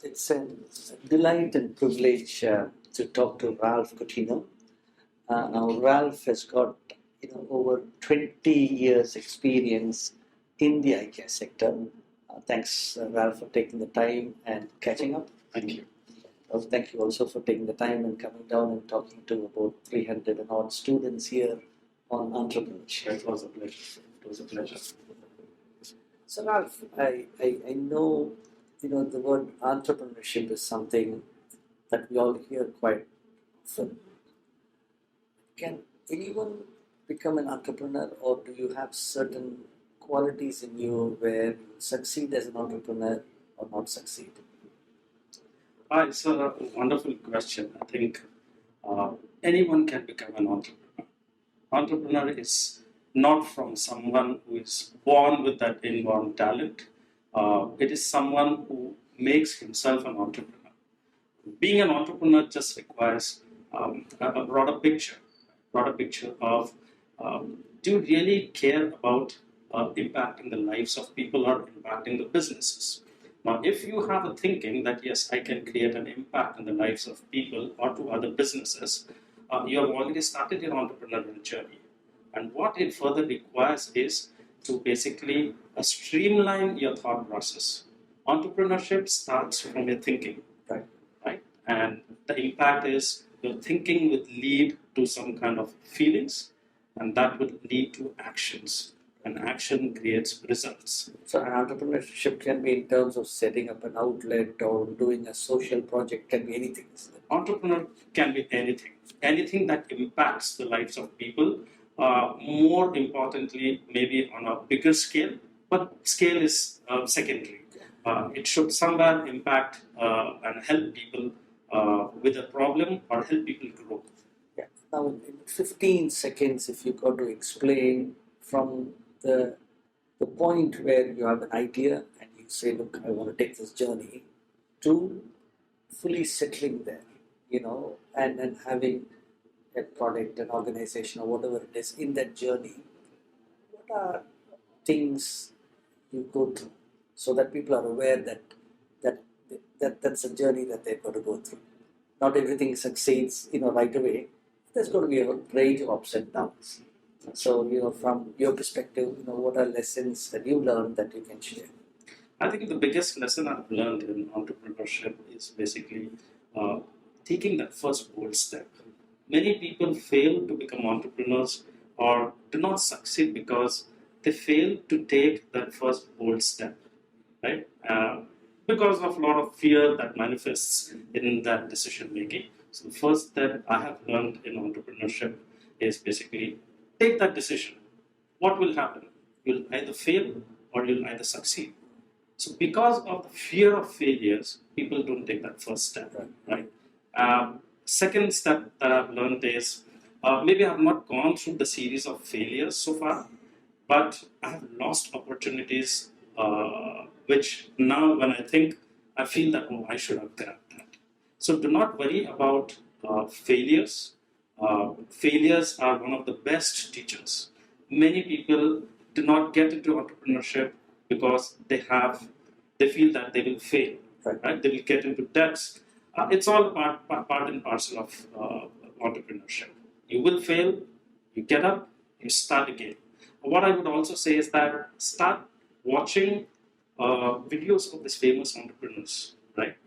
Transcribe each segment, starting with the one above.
It's a delight and privilege to talk to Ralph Coutinho. Now, Ralph has got over 20 years experience in the eye care sector. Thanks, Ralph, for taking the time and catching up. Thank you. Thank you also for taking the time and coming down and talking to about 300 and odd students here on entrepreneurship. It was a pleasure. It was a pleasure. So, Ralph, I know the word entrepreneurship is something that we all hear quite often. Can anyone become an entrepreneur, or do you have certain qualities in you where you succeed as an entrepreneur or not succeed? It's a wonderful question. I think anyone can become an entrepreneur. Entrepreneur is not from someone who is born with that inborn talent. It is someone who makes himself an entrepreneur. Being an entrepreneur just requires a broader picture of do you really care about impacting the lives of people or impacting the businesses? Now, if you have a thinking that yes, I can create an impact in the lives of people or to other businesses, you have already started your entrepreneurial journey. And what it further requires is to basically streamline your thought process. Entrepreneurship starts from your thinking, right? And the impact is your thinking would lead to some kind of feelings, and that would lead to actions. And action creates results. So, an entrepreneurship can be in terms of setting up an outlet or doing a social project, can be anything. Entrepreneur can be anything that impacts the lives of people. More importantly, maybe on a bigger scale, but scale is secondary. It should somewhere impact and help people with a problem or help people grow. Yeah. Now, in 15 seconds, if you got to explain from the point where you have an idea and you say, look, I want to take this journey, to fully settling there, and having a product, an organization, or whatever it is in that journey, what are things you go through so that people are aware that's a journey that they've got to go through. Not everything succeeds, right away. There's going to be a range of ups and downs. So, from your perspective, what are lessons that you learned that you can share? I think the biggest lesson I've learned in entrepreneurship is basically taking that first bold step. Many people fail to become entrepreneurs or do not succeed because they fail to take that first bold step, right? Because of a lot of fear that manifests in that decision making. So the first step I have learned in entrepreneurship is basically take that decision. What will happen? You'll either fail or you'll either succeed. So because of the fear of failures, people don't take that first step, right? Second step that I've learned is maybe I've not gone through the series of failures so far, but I have lost opportunities which now when I think, I feel that, oh, I should have grabbed that. So do not worry about failures. Failures are one of the best teachers. Many people do not get into entrepreneurship because they feel that they will fail, right? They will get into debts. It's all part and parcel of entrepreneurship. You will fail, you get up, you start again. What I would also say is that start watching videos of these famous entrepreneurs, right?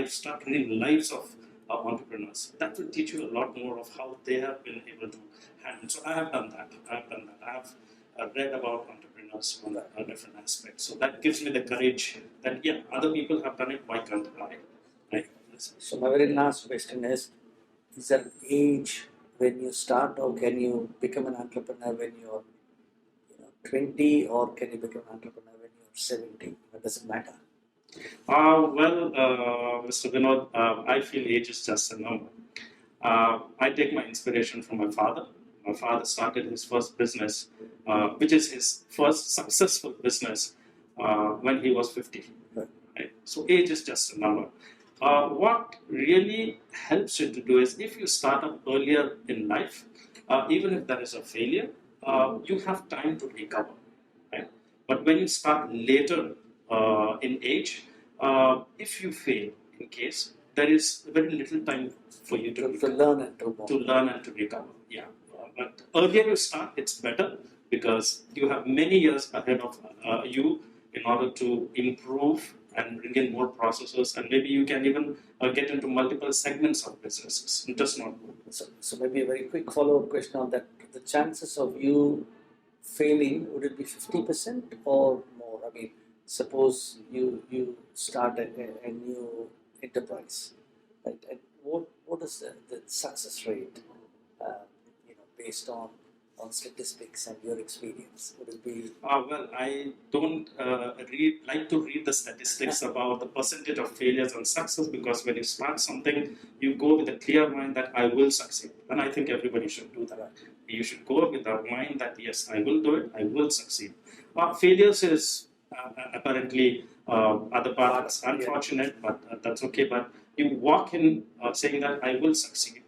Start reading the lives of entrepreneurs. That will teach you a lot more of how they have been able to handle. So I have done that. I have read about entrepreneurs on different aspects. So that gives me the courage that, yeah, other people have done it, why can't I? Right? So my very last question is there an age when you start, or can you become an entrepreneur when you're 20, or can you become an entrepreneur when you're 70? It doesn't matter. Mr. Vinod, I feel age is just a number. I take my inspiration from my father. My father started his first business, which is his first successful business, when he was 50. Right? So age is just a number. What really helps you to do is if you start up earlier in life, even if there is a failure, you have time to recover. Right? But when you start later in age, if you fail, in case, there is very little time for you To learn and to move. to learn and to recover. Yeah, but earlier you start, it's better because you have many years ahead of you in order to improve and bring in more processes, and maybe you can even get into multiple segments of businesses. Just not one. So maybe a very quick follow-up question on that. The chances of you failing, would it be 50% or more? I mean, suppose you start a new enterprise, right? And what is the success rate, based on statistics and your experience? Would it be? Well, I don't like to read the statistics about the percentage of failures and success, because when you start something, you go with a clear mind that I will succeed. And I think everybody should do that. You should go with a mind that, yes, I will do it, I will succeed. Failures is apparently other parts unfortunate, but that's okay. But you walk in saying that I will succeed.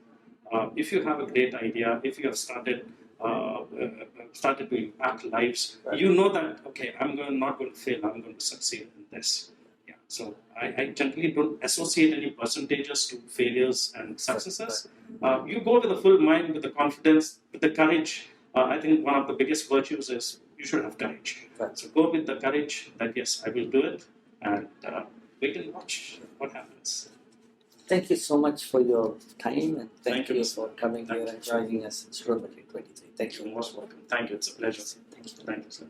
If you have a great idea, if you have started to impact lives, you know that, okay, not going to fail, I'm going to succeed in this. Yeah. So I generally don't associate any percentages to failures and successes. You go with a full mind, with the confidence, with the courage. I think one of the biggest virtues is you should have courage. So go with the courage that, yes, I will do it, and wait and watch what happens. Thank you so much for your time, and thank you you for coming here and joining us in Strometry 23. Thank you. You're most welcome. Thank you. It's a pleasure. Thank you. Thank you, sir.